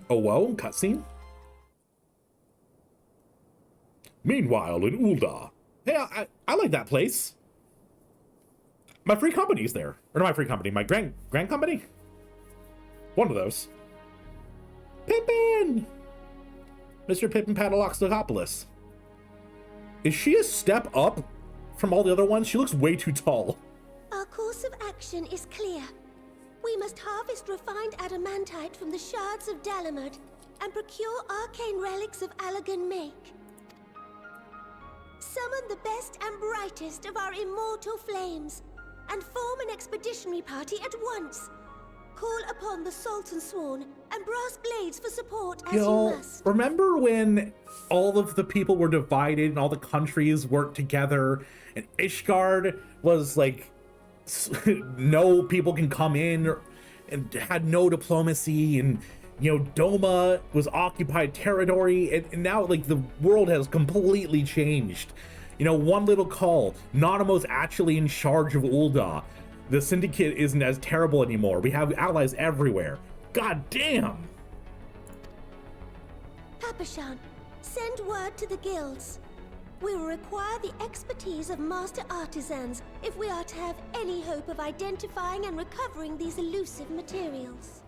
Oh, whoa, cutscene. Meanwhile, in Ul'dah. Hey, I like that place. My free company's there. Or not my free company, my grand company? One of those. Pippin! Mr. Pippin Padaloxopoulos. Is she a step up from all the other ones? She looks way too tall. Our course of action is clear. We must harvest refined adamantite from the shards of Dalamud and procure arcane relics of Allagan make. Summon the best and brightest of our immortal flames and form an expeditionary party at once. Call upon the Sultan Sworn and Brass Blades for support as you must. Remember when all of the people were divided and all the countries worked together and Ishgard was like, no people can come in and had no diplomacy, and you know, Doma was occupied territory, and now like the world has completely changed. You know, one little call, Nanamo's actually in charge of Ul'dah. The Syndicate isn't as terrible anymore. We have allies everywhere. God damn! Papashan, send word to the guilds. We will require the expertise of master artisans if we are to have any hope of identifying and recovering these elusive materials.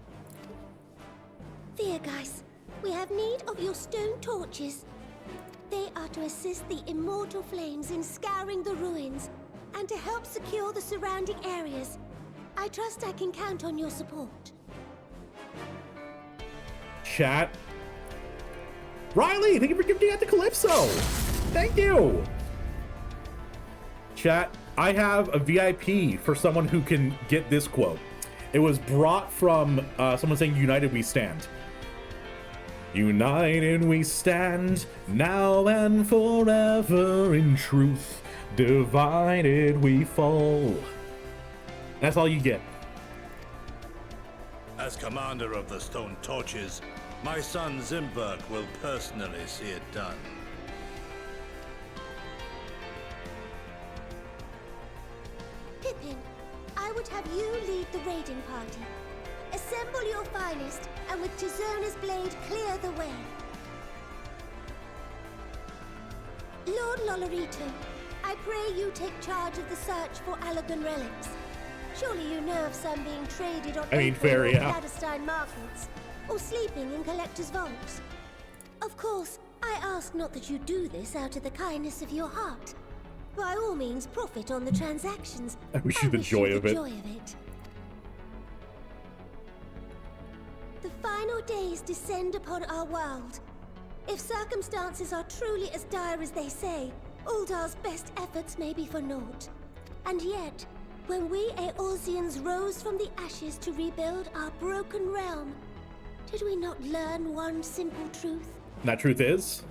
Thiergeist, we have need of your stone torches. They are to assist the immortal flames in scouring the ruins and to help secure the surrounding areas. I trust I can count on your support. Chat. Riley, thank you for gifting at the Calypso. Thank you. Chat, I have a VIP for someone who can get this quote. It was brought from someone saying, "United we stand." United we stand, now and forever in truth. Divided we fall. That's all you get. As commander of the Stone Torches, my son Zimberg will personally see it done. Pippin, I would have you lead the raiding party. Assemble your finest, and with Tizona's blade clear the way. Lord Lolorito, I pray you take charge of the search for Allagan relics. Surely you know of some being traded on clandestine markets, or sleeping in collectors' vaults. Of course, I ask not that you do this out of the kindness of your heart. By all means, profit on the transactions. I wish you the joy of it. The final days descend upon our world. If circumstances are truly as dire as they say, Ul'dah's best efforts may be for naught. And yet, when we Eorzeans rose from the ashes to rebuild our broken realm, did we not learn one simple truth? And that truth is?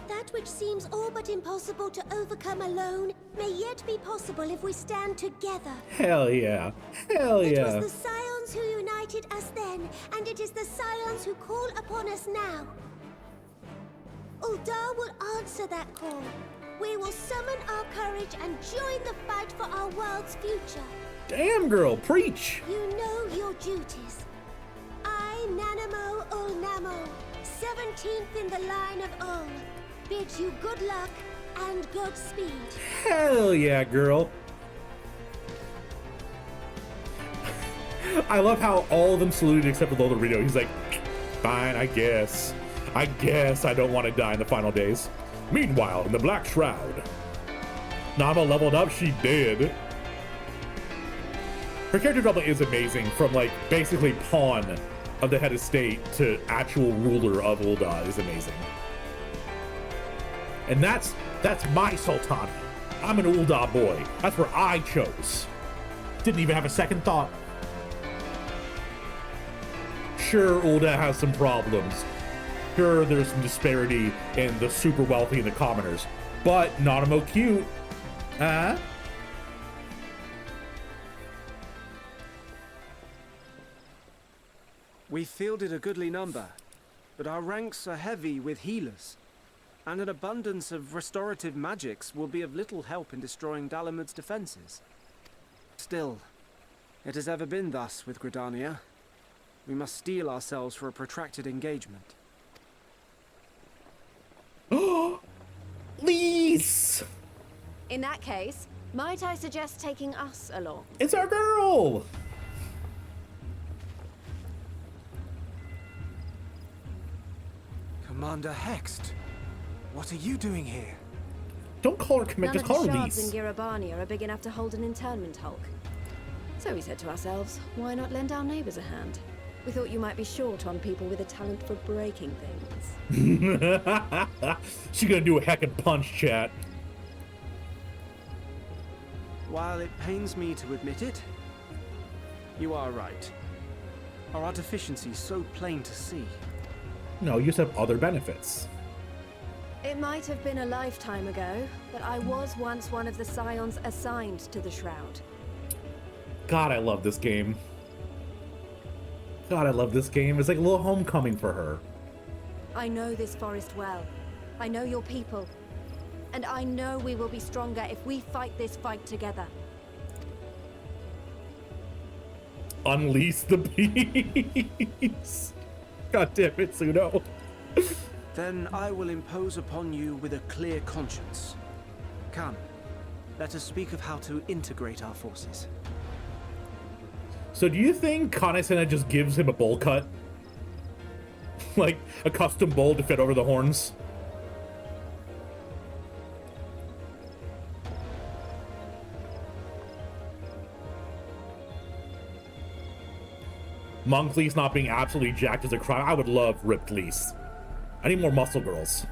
That which seems all but impossible to overcome alone may yet be possible if we stand together. Hell yeah. Hell yeah. It was the Scions who united us then, and it is the Scions who call upon us now. Ul'dah will answer that call. We will summon our courage and join the fight for our world's future. Damn, girl, preach! You know your duties. I, Nanamo Ul'Namo, 17th in the line of Ul, bid you good luck and good speed. Hell yeah, girl. I love how all of them saluted except for Lolorito. He's like, fine, I guess I don't want to die in the final days. Meanwhile, in the Black Shroud, Nama leveled up, she did. Her character development is amazing, from like basically pawn of the head of state to actual ruler of Ul'dah is amazing. And that's my Sultana. I'm an Ul'dah boy. That's where I chose. Didn't even have a second thought. Sure, Ul'dah has some problems. Sure, there's some disparity in the super wealthy and the commoners. But Nanamo cute. Huh? We fielded a goodly number, but our ranks are heavy with healers, and an abundance of restorative magics will be of little help in destroying Dalamud's defenses. Still, It has ever been thus with Gridania. We must steel ourselves for a protracted engagement. Lise! In that case, might I suggest taking us along? It's our girl! Commander Hext, what are you doing here? Don't call her commit, just call her None of the shards Lise. in Girabania are big enough to hold an internment hulk. So we said to ourselves, why not lend our neighbors a hand? We thought you might be short on people with a talent for breaking things. She's gonna do a heckin' punch, chat. While it pains me to admit it, you are right. Our deficiencies so plain to see. No, you just have other benefits. It might have been a lifetime ago, but I was once one of the scions assigned to the Shroud. God, I love this game. God, I love this game. It's like a little homecoming for her. I know this forest well. I know your people. And I know we will be stronger if we fight this fight together. Unleash the beast. God damn it, Suno. Then I will impose upon you with a clear conscience. Come, let us speak of how to integrate our forces. So do you think Kanesena just gives him a bowl cut? Like a custom bowl to fit over the horns? Monk Lise not being absolutely jacked is a crime. I would love ripped Lise. I need more muscle girls.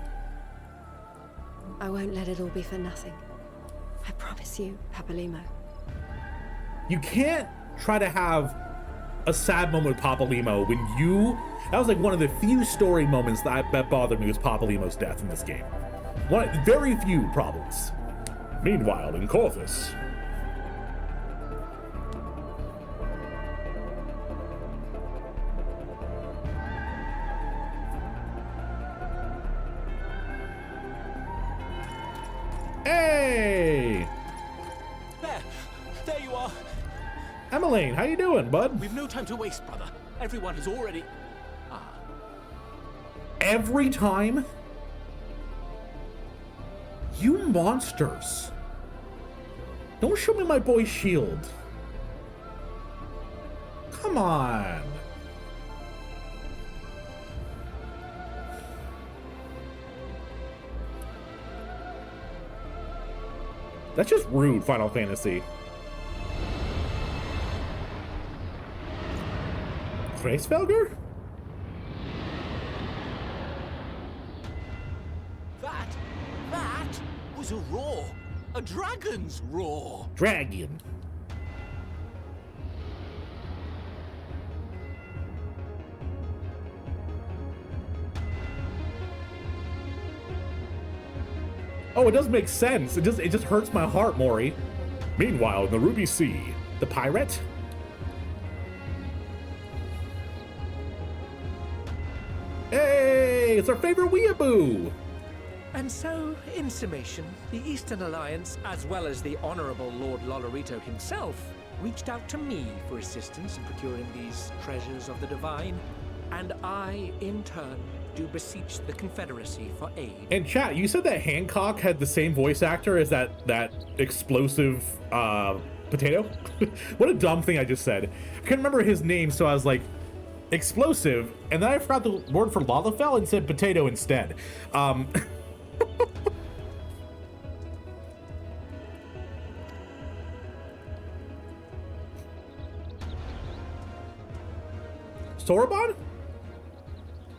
I won't let it all be for nothing. I promise you, Papalimo. You can't try to have a sad moment with Papalimo when you... That was like one of the few story moments that bothered me was Papalimo's death in this game. Very few problems. Meanwhile, in Corvus... Hey! There you are. Emmeline, how you doing, bud? We've no time to waste, brother. Everyone has already... Every time? You monsters. Don't show me my boy's shield. Come on. That's just rude, Final Fantasy. Kreisfelger? That was a roar. A dragon's roar. Dragon. Oh, it does make sense. It just hurts my heart, Mori. Meanwhile, in the Ruby Sea, the pirate? Hey, it's our favorite weeaboo! And so, in summation, the Eastern Alliance, as well as the Honorable Lord Lolorito himself, reached out to me for assistance in procuring these treasures of the divine, and I, in turn, do beseech the Confederacy for aid. And chat, you said that Hancock had the same voice actor as that explosive potato? What a dumb thing I just said. I couldn't remember his name, so I was like, explosive, and then I forgot the word for Lalafell and said potato instead. Soroban?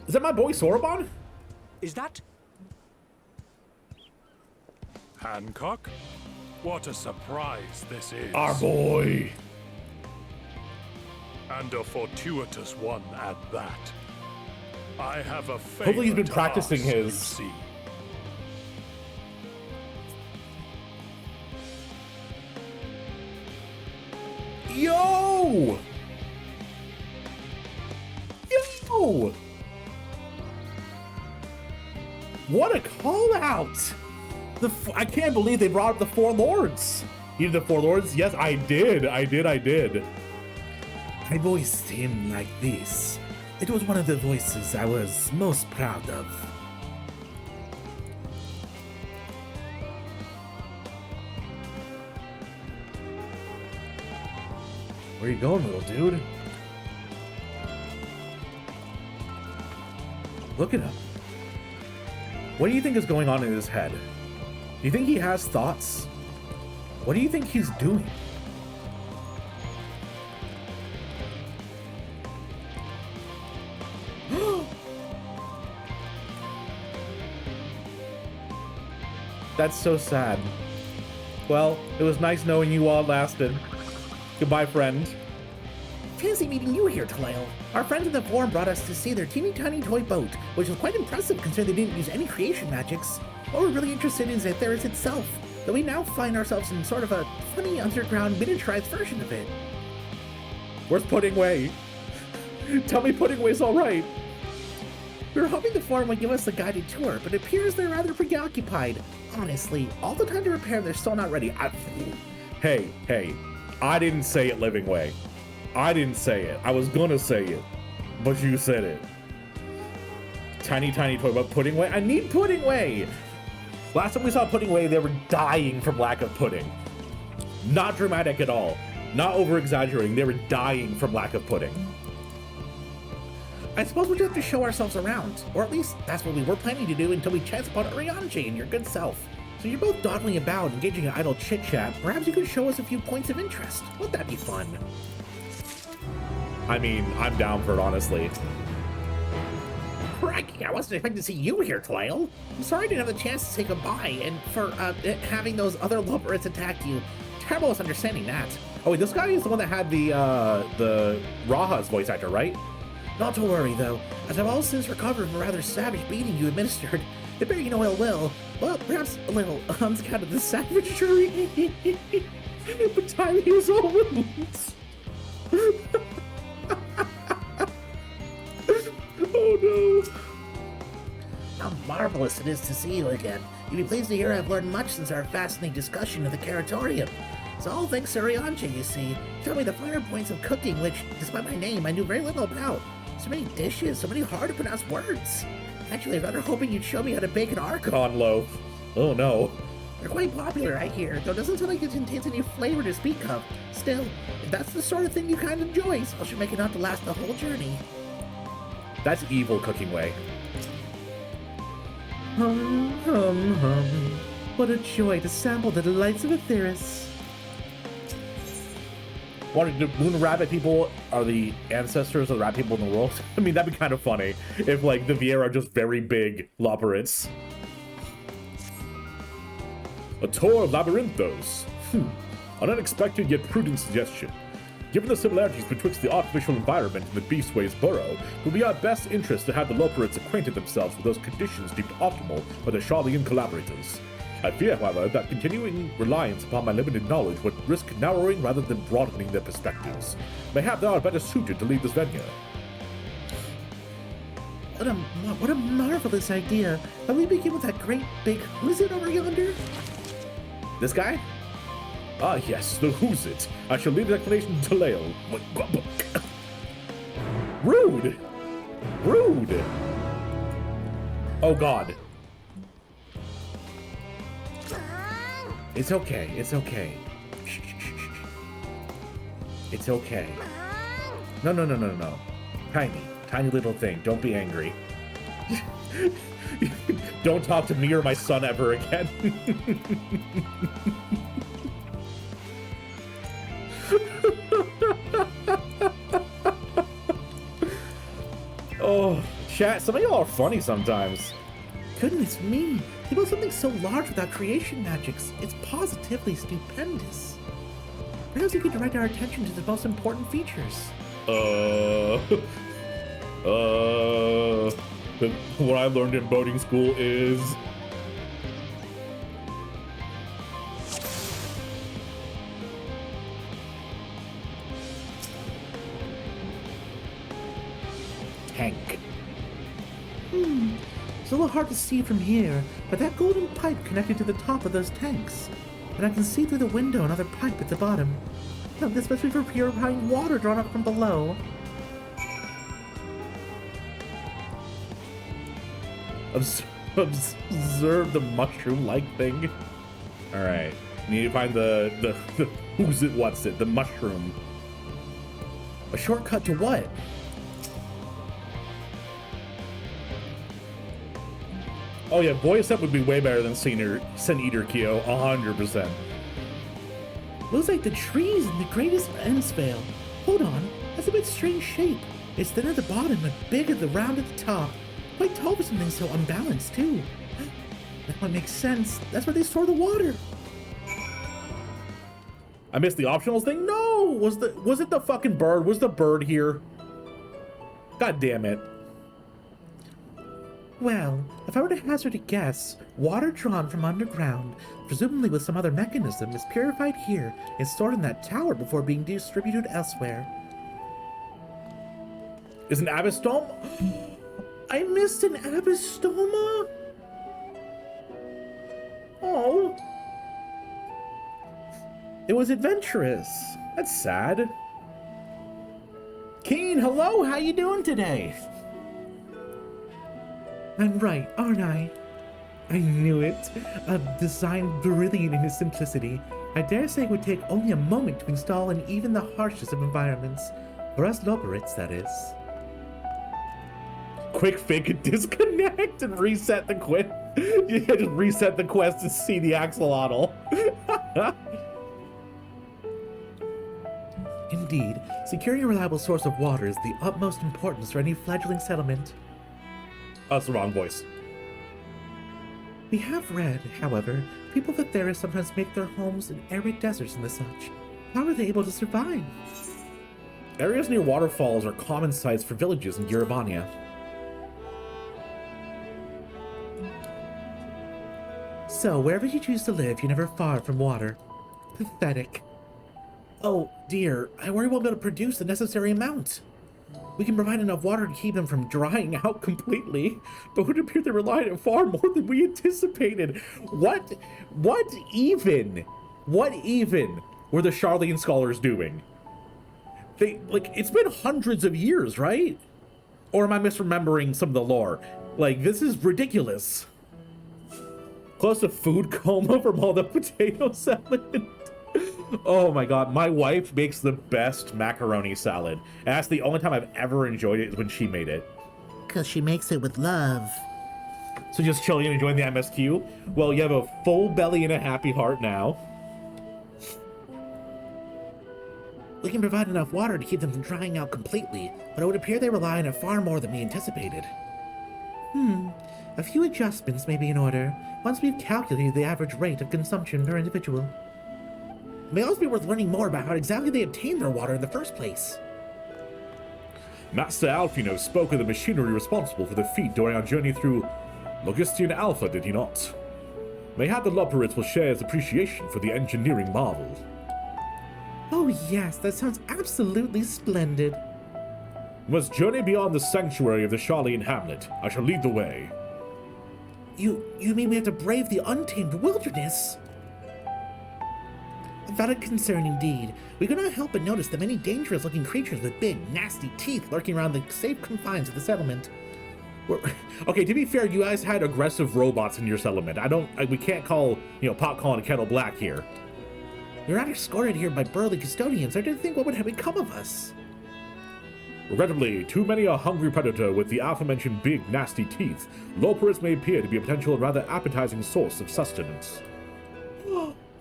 Is that my boy Soroban? Is that... Hancock? What a surprise this is. Our boy. And a fortuitous one at that. I have a favor. Hopefully he's been to practicing ask, you his. see. Yo! Yo! What a call out! I can't believe they brought up the Four Lords. You did the Four Lords? Yes, I did. I voiced him like this. It was one of the voices I was most proud of. Where you going, little dude? Look at him. What do you think is going on in his head? Do you think he has thoughts? What do you think he's doing? That's so sad. Well, it was nice knowing you all lasted. Goodbye, friend. Fancy meeting you here, Taleo. Our friends in the forum brought us to see their teeny tiny toy boat, which was quite impressive considering they didn't use any creation magics. What we're really interested in is Aetheris itself, though we now find ourselves in sort of a funny underground miniaturized version of it. Where's Puddingway? Tell me Puddingway's alright. We were hoping the forum would give us a guided tour, but it appears they're rather preoccupied. Honestly, all the time to repair, they're still not ready. Hey, I didn't say it, Living Way. I didn't say it. I was gonna say it, but you said it. Tiny toy about Puddingway. I need Puddingway. Last time we saw Puddingway, they were dying from lack of pudding. Not dramatic at all. Not over-exaggerating. They were dying from lack of pudding. I suppose we'll just have to show ourselves around, or at least that's what we were planning to do until we chance upon Arianji and your good self. So you're both dawdling about, engaging in idle chit-chat. Perhaps you could show us a few points of interest. Wouldn't that be fun? I mean, I'm down for it, honestly. Crikey, I wasn't expecting to see you here, Taleo. I'm sorry I didn't have the chance to say goodbye, and for having those other lubberets attack you. Terrible misunderstanding that. Oh wait, this guy is the one that had the Raha's voice actor, right? Not to worry, though, as I've all since recovered from a rather savage beating you administered. It bear you no ill will. Well, perhaps a little on account of the savagery. But time heals all wounds. Oh no. How marvelous it is to see you again. You'll be pleased to hear I've learned much since our fascinating discussion of the Caratorium. It's all thanks to Arianji, you see. Tell me the finer points of cooking, which, despite my name, I knew very little about. So many dishes, so many hard-to-pronounce words. Actually, I'm rather hoping you'd show me how to bake an Archon loaf. Oh no. They're quite popular, I hear, though it doesn't sound like it contains any flavor to speak of. Still, if that's the sort of thing you kind of enjoy, I should make enough to last the whole journey. That's evil Cookingway. What a joy to sample the delights of Aetheris. Wondering, the moon rabbit people are the ancestors of the rat people in the world? I mean, that'd be kind of funny if, like, the Viera are just very big lopperets. A tour of Labyrinthos. An unexpected yet prudent suggestion. Given the similarities betwixt the artificial environment and the Beastway's burrow, it would be our best interest to have the Loperets acquainted themselves with those conditions deemed optimal by the Charlian collaborators. I fear, however, that continuing reliance upon my limited knowledge would risk narrowing rather than broadening their perspectives. Mayhap they are better suited to lead this venue. What a marvelous idea. Let me begin with that great big who's it over yonder? This guy? Ah, yes, the who's it. I shall leave the explanation to Taleo. Rude! Rude! Oh god. It's okay, it's okay. Shh, shh, shh, shh. It's okay. No. Tiny little thing. Don't be angry. Don't talk to me or my son ever again. Oh, chat, some of y'all are funny sometimes. Goodness me, he built something so large without creation magics. It's positively stupendous. Perhaps you could direct our attention to the most important features. What I learned in boating school is... tank. It's a little hard to see from here, but that golden pipe connected to the top of those tanks. And I can see through the window another pipe at the bottom. especially for purifying water drawn up from below. Observe the mushroom-like thing. All right, need to find the who's it, what's it, the mushroom. A shortcut to what? Oh yeah, voice up would be way better than Sin Eater Kyo, 100%. Looks like the trees in the greatest ends fail. Hold on, that's a bit strange shape. It's thin at the bottom and big at the round at the top. Quite tall for something so unbalanced too. Now it makes sense. That's where they store the water. I missed the optionals thing? No! Was it the fucking bird? Was the bird here? God damn it. Well, if I were to hazard a guess, water drawn from underground, presumably with some other mechanism, is purified here and stored in that tower before being distributed elsewhere. Is an abystoma? I missed an abystoma? Oh. It was adventurous. That's sad. Keen, hello, how you doing today? I'm right, aren't I? I knew it. A design brilliant in its simplicity. I dare say it would take only a moment to install in even the harshest of environments. For us Loperites, that is. Quick fake disconnect and reset the quest. You just reset the quest to see the axolotl. Indeed, securing a reliable source of water is the utmost importance for any fledgling settlement. That's the wrong voice. We have read, however, people of Theris sometimes make their homes in arid deserts and the such. How are they able to survive? Areas near waterfalls are common sites for villages in Yeravania. So, wherever you choose to live, you're never far from water. Pathetic. Oh, dear, I worry we'll be able to produce the necessary amount. We can provide enough water to keep them from drying out completely, but it would appear they relied on far more than we anticipated. What even were the Charlene scholars doing? It's been hundreds of years, right? Or am I misremembering some of the lore? This is ridiculous. Close to food coma from all the potato salad. Oh my god, my wife makes the best macaroni salad. And that's the only time I've ever enjoyed it is when she made it. 'Cause she makes it with love. So just chilling and enjoying the MSQ? Well, you have a full belly and a happy heart now. We can provide enough water to keep them from drying out completely, but it would appear they rely on it far more than we anticipated. A few adjustments may be in order, once we've calculated the average rate of consumption per individual. It may also be worth learning more about how exactly they obtain their water in the first place. Master Alfino spoke of the machinery responsible for the feat during our journey through Logistian Alpha, did he not? Mayhap the Loperites will share his appreciation for the engineering marvel. Oh yes, that sounds absolutely splendid. We must journey beyond the sanctuary of the Charlene Hamlet. I shall lead the way. You mean we have to brave the untamed wilderness? A valid concern indeed. We could not help but notice the many dangerous-looking creatures with big, nasty teeth lurking around the safe confines of the settlement. Okay, to be fair, you guys had aggressive robots in your settlement. We can't call, pot calling a kettle black here. We were not escorted here by burly custodians. I didn't think what would have become of us. Regrettably, too many a hungry predator with the aforementioned big, nasty teeth. Loperites may appear to be a potential rather appetizing source of sustenance.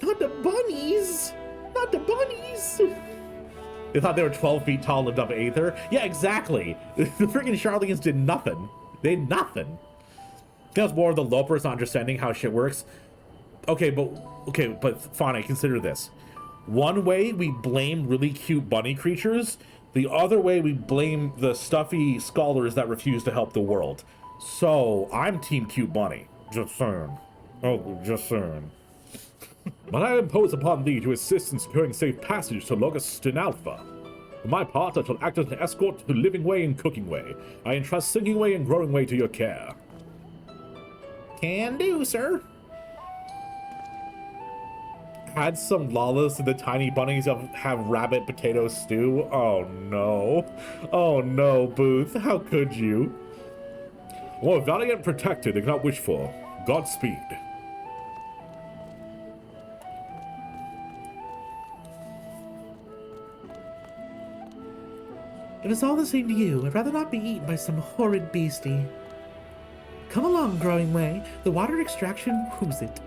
Not the bunnies! Not the bunnies! They thought they were 12 feet tall and lived up Aether? Yeah, exactly. The freaking Charlenians did nothing. They did nothing. That's more of the Loperites not understanding how shit works. Okay, but fine, consider this. One way we blame really cute bunny creatures, the other way we blame the stuffy scholars that refuse to help the world. So, I'm Team Cute Bunny. Just saying. Oh, just saying. But I impose upon thee to assist in securing safe passage to Logistin Alpha. For my part, I shall act as an escort to Living Way and Cooking Way. I entrust Singing Way and Growing Way to your care. Can do, sir. had some lawless and the tiny bunnies have rabbit potato stew. Oh no. Oh no, Booth. How could you? Well, valiant protector they cannot wish for. Godspeed. It is all the same to you. I'd rather not be eaten by some horrid beastie. Come along, Growing Way. The water extraction proves it.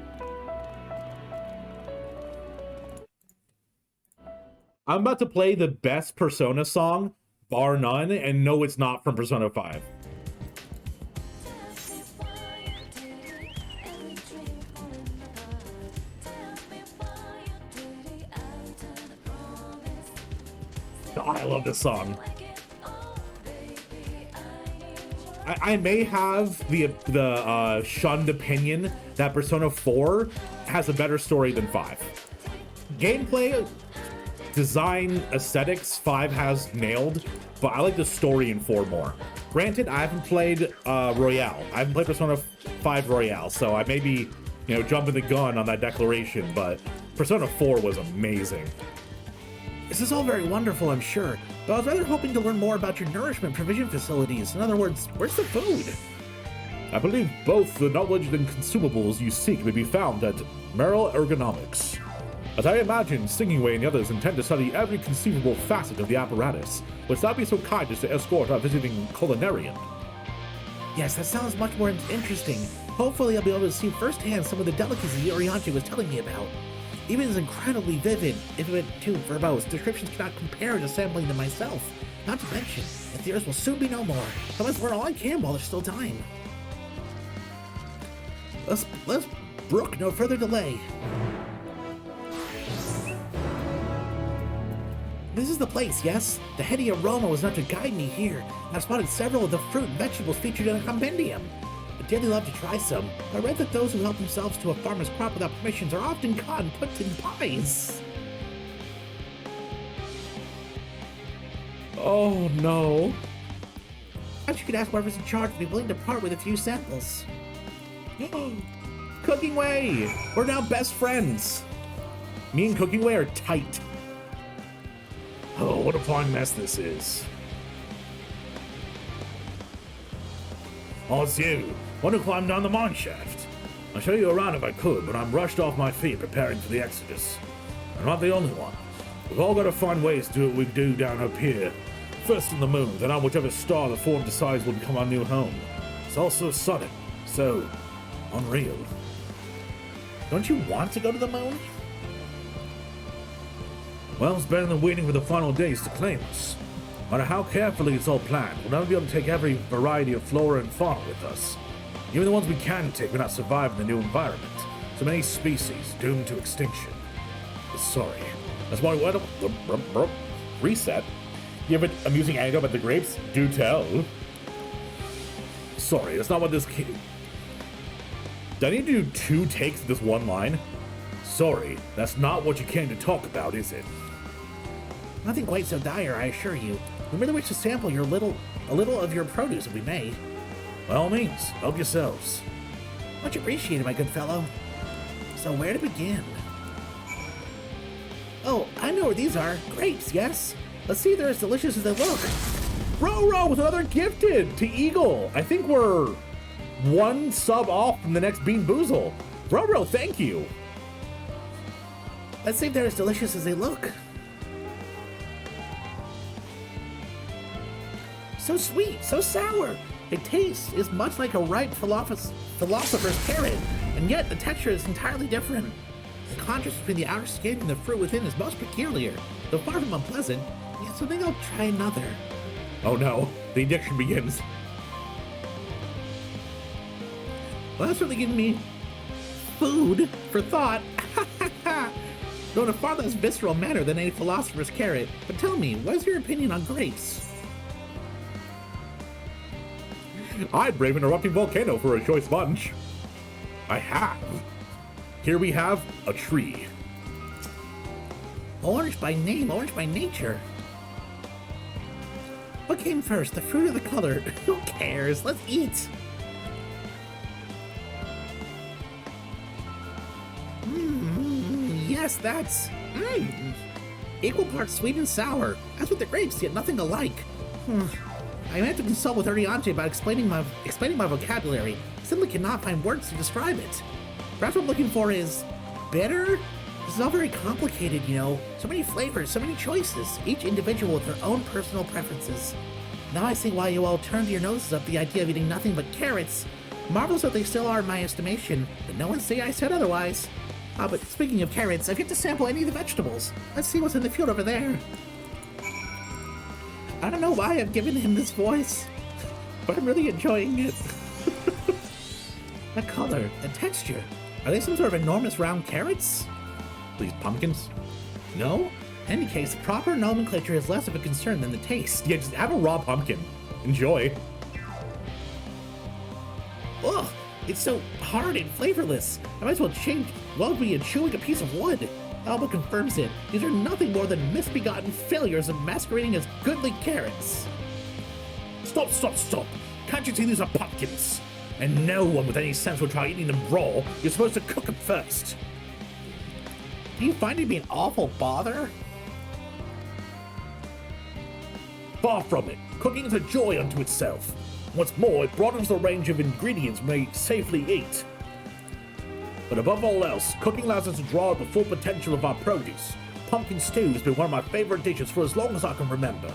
I'm about to play the best Persona song, bar none, and no, it's not from Persona 5. God, I love this song. I may have the shunned opinion that Persona 4 has a better story than 5. Gameplay, design, aesthetics, 5 has nailed, but I like the story in 4 more. Granted, I haven't played Royale. I haven't played Persona 5 Royale, so I may be, jumping the gun on that declaration, but Persona 4 was amazing. This is all very wonderful, I'm sure, but I was rather hoping to learn more about your nourishment provision facilities. In other words, where's the food? I believe both the knowledge and consumables you seek may be found at Merrill Ergonomics. As I imagine, Cookingway and the others intend to study every conceivable facet of the apparatus. Would thou be so kind as to escort our visiting culinarian? Yes, that sounds much more interesting. Hopefully I'll be able to see firsthand some of the delicacies Yorianchi was telling me about. Even is incredibly vivid, too verbose. Descriptions cannot compare to sampling them myself. Not to mention, that the earth will soon be no more. I must learn all I can while there's still time. Let's brook no further delay. This is the place, yes? The heady aroma was enough to guide me here. I've spotted several of the fruit and vegetables featured in a compendium. I'd dearly love to try some. I read that those who help themselves to a farmer's crop without permissions are often caught and put in pies. Oh no. Perhaps you could ask whoever's in charge to be willing to part with a few samples. Cookingway! We're now best friends. Me and Cookingway are tight. Oh, what a fine mess this is. Oh, it's you. Want to climb down the mine shaft? I'll show you around if I could, but I'm rushed off my feet preparing for the exodus. I'm not the only one. We've all got to find ways to do what we do down up here. First on the moon, then on whichever star the form decides will become our new home. It's all so sudden, so unreal. Don't you want to go to the moon? Well, it's better than waiting for the final days to claim us. No matter how carefully it's all planned, we'll never be able to take every variety of flora and fauna with us. Even the ones we can take will not survive in the new environment. So many species doomed to extinction. Sorry. That's why we reset. You have an amusing anecdote about the grapes? Do tell. Sorry, that's not what this Do I need to do 2 takes of this one line? Sorry, that's not what you came to talk about, is it? Nothing quite so dire, I assure you. We merely wish to sample a little of your produce if we may. By all means, help yourselves. Much appreciated, my good fellow. So where to begin? Oh, I know where these are. Grapes, yes? Let's see if they're as delicious as they look. Ro with another gifted to Eagle. I think we're 1 sub off from the next Bean Boozle. Ro, thank you. Let's see if they're as delicious as they look. So sweet, so sour. The taste is much like a ripe philosopher's carrot, and yet the texture is entirely different. The contrast between the outer skin and the fruit within is most peculiar, though far from unpleasant. Yet so I think I'll try another. Oh no, the addiction begins. Well, that's really giving me food for thought. Though in a far less visceral manner than a philosopher's carrot. But tell me, what is your opinion on grapes? I'd brave an erupting volcano for a choice bunch. I have. Here we have a tree. Orange by name, orange by nature. What came first, the fruit or the color? Who cares? Let's eat. yes, that's... equal parts sweet and sour. As with the grapes, yet nothing alike. I meant to consult with Uriante about explaining my vocabulary. Simply cannot find words to describe it. Perhaps what I'm looking for is... bitter? This is all very complicated, you know. So many flavors, so many choices, each individual with their own personal preferences. Now I see why you all turned your noses up the idea of eating nothing but carrots. Marvels that they still are in my estimation, but no one say I said otherwise. But speaking of carrots, I've yet to sample any of the vegetables. Let's see what's in the field over there. I don't know why I've given him this voice, but I'm really enjoying it. The color, the texture. Are they some sort of enormous round carrots? These pumpkins? No? In any case, proper nomenclature is less of a concern than the taste. Yeah, just have a raw pumpkin. Enjoy. Ugh, it's so hard and flavorless. I might as well be chewing a piece of wood. Alba confirms it. These are nothing more than misbegotten failures of masquerading as goodly carrots. Stop. Can't you see these are pumpkins? And no one with any sense will try eating them raw. You're supposed to cook them first. Do you find it to be an awful bother? Far from it. Cooking is a joy unto itself. What's more, it broadens the range of ingredients we may safely eat. But above all else, cooking allows us to draw out the full potential of our produce. Pumpkin stew has been one of my favorite dishes for as long as I can remember.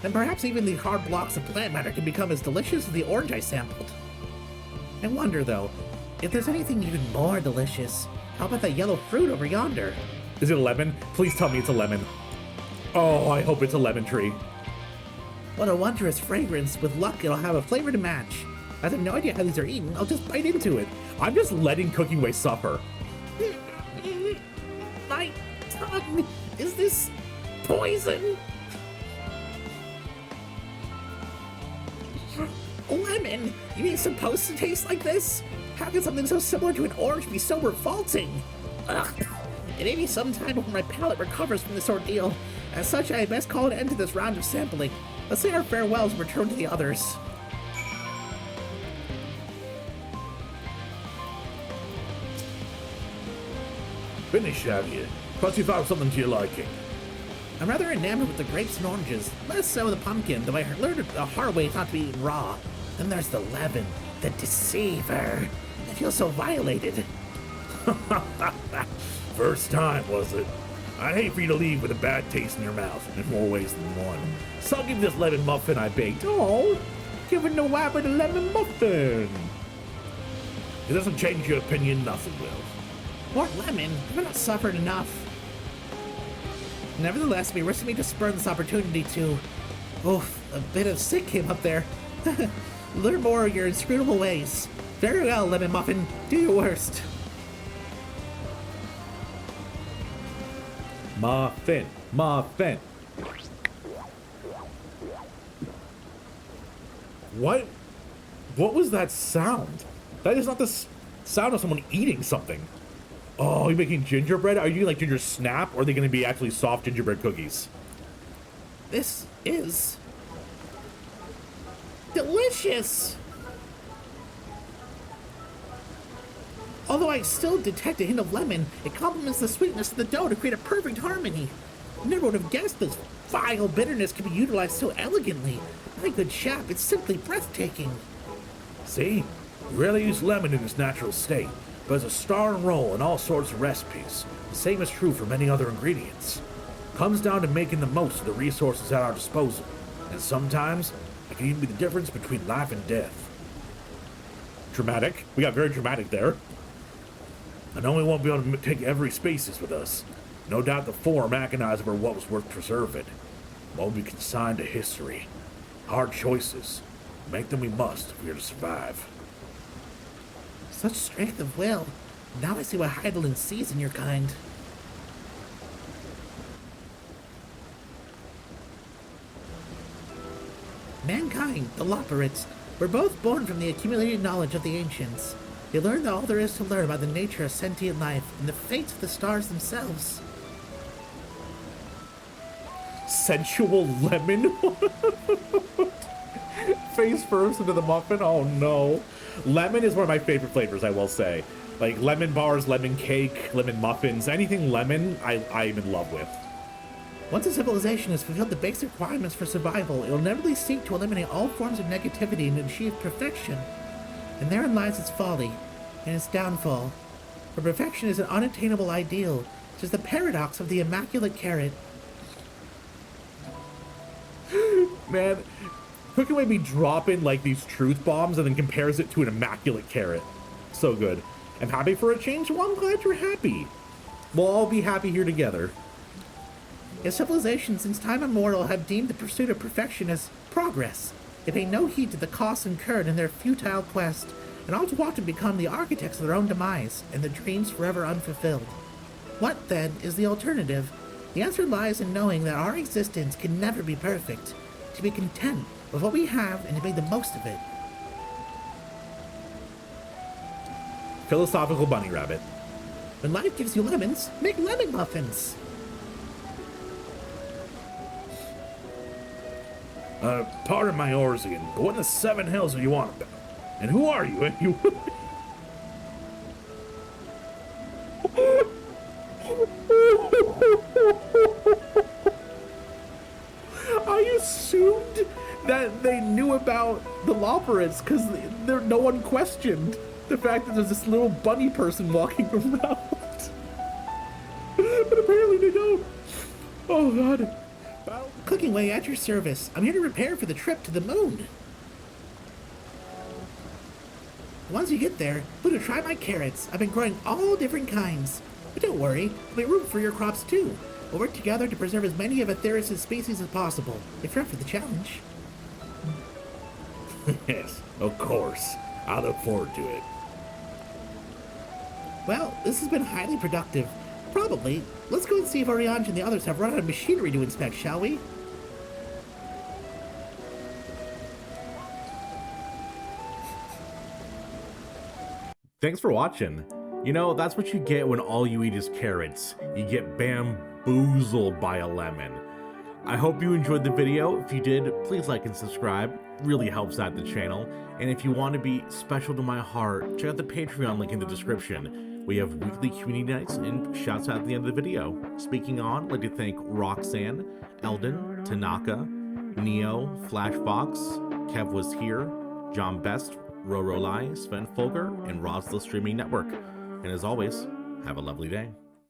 Then perhaps even the hard blocks of plant matter can become as delicious as the orange I sampled. I wonder, though, if there's anything even more delicious. How about that yellow fruit over yonder? Is it a lemon? Please tell me it's a lemon. Oh, I hope it's a lemon tree. What a wondrous fragrance. With luck, it'll have a flavor to match. I have no idea how these are eaten. I'll just bite into it. I'm just letting Cookingway suffer. My tongue! Is this poison? Lemon? You mean it's supposed to taste like this? How can something so similar to an orange be so revolting? Ugh. It may be some time before my palate recovers from this ordeal. As such, I had best call an end to this round of sampling. Let's say our farewells and return to the others. Finish, have you? Plus you found something to your liking. I'm rather enamored with the grapes and oranges, less so the pumpkin, though I learned the hard way not to be eaten raw. Then there's the leaven, the deceiver. I feel so violated. First time, was it? I'd hate for you to leave with a bad taste in your mouth, in more ways than one. So I'll give you this lemon muffin I baked. Oh, giving the rabbit a lemon muffin. If it doesn't change your opinion, nothing will. More lemon? I've not suffered enough. Nevertheless, it may risk me to spurn this opportunity to... Oof, a bit of sick came up there. Learn more of your inscrutable ways. Very well, lemon muffin. Do your worst. Muffin. What was that sound? That is not the sound of someone eating something. Oh, you're making gingerbread? Are you like ginger snap, or are they going to be actually soft gingerbread cookies? This is... delicious! Although I still detect a hint of lemon, it complements the sweetness of the dough to create a perfect harmony. I never would have guessed this vile bitterness could be utilized so elegantly. My good chap, it's simply breathtaking. See? We rarely use lemon in its natural state, but as a star and role in all sorts of recipes, the same is true for many other ingredients. Comes down to making the most of the resources at our disposal, and sometimes it can even be the difference between life and death. Dramatic. We got very dramatic there. I know we won't be able to take every species with us. No doubt the form agonize over what was worth preserving. What will be consigned to history. Hard choices. Make them we must if we are to survive. Such strength of will. Now I see why Heidelin sees in your kind. Mankind, the Loperites, were both born from the accumulated knowledge of the ancients. They learned all there is to learn about the nature of sentient life and the fates of the stars themselves. Sensual lemon? Face first into the muffin? Oh no. Lemon is one of my favorite flavors, I will say. Like lemon bars, lemon cake, lemon muffins, anything lemon, I'm in love with. Once a civilization has fulfilled the basic requirements for survival, it will inevitably seek to eliminate all forms of negativity and achieve perfection. And therein lies its folly and its downfall. For perfection is an unattainable ideal. It is the paradox of the immaculate carrot. Man, Cookingway be dropping like these truth bombs and then compares it to an immaculate carrot. So good. I'm happy for a change. Well, I'm glad you're happy. We'll all be happy here together. As civilizations since time immemorial have deemed the pursuit of perfection as progress, they pay no heed to the costs incurred in their futile quest, and all too often become the architects of their own demise and their dreams forever unfulfilled. What, then, is the alternative? The answer lies in knowing that our existence can never be perfect, to be content with what we have and to make the most of it. Philosophical bunny rabbit. When life gives you lemons, make lemon muffins! Pardon my oars again, but what in the seven hells are you on about? And who are you? And you... I assumed that they knew about the Loperids because no one questioned the fact that there's this little bunny person walking around. But apparently they don't. Oh god. Cookingway at your service. I'm here to prepare for the trip to the moon. Once you get there, we're gonna try my carrots. I've been growing all different kinds. But don't worry, there'll be room for your crops too. We'll work together to preserve as many of Atheris' species as possible, if you're up for the challenge. Yes, of course. I look forward to it. Well, this has been highly productive. Probably. Let's go and see if Oriange and the others have run out of machinery to inspect, shall we? Thanks for watching. You know, that's what you get when all you eat is carrots. You get bamboozled by a lemon. I hope you enjoyed the video. If you did, please like and subscribe. It really helps out the channel. And if you want to be special to my heart, check out the Patreon link in the description. We have weekly community nights and shouts out at the end of the video. Speaking on, I'd like to thank Roxanne, Eldon, Tanaka, Neo, Flashbox, Kev Was Here, John Best, Roro Lai, Sven Folger, and Rosla Streaming Network. And as always, have a lovely day.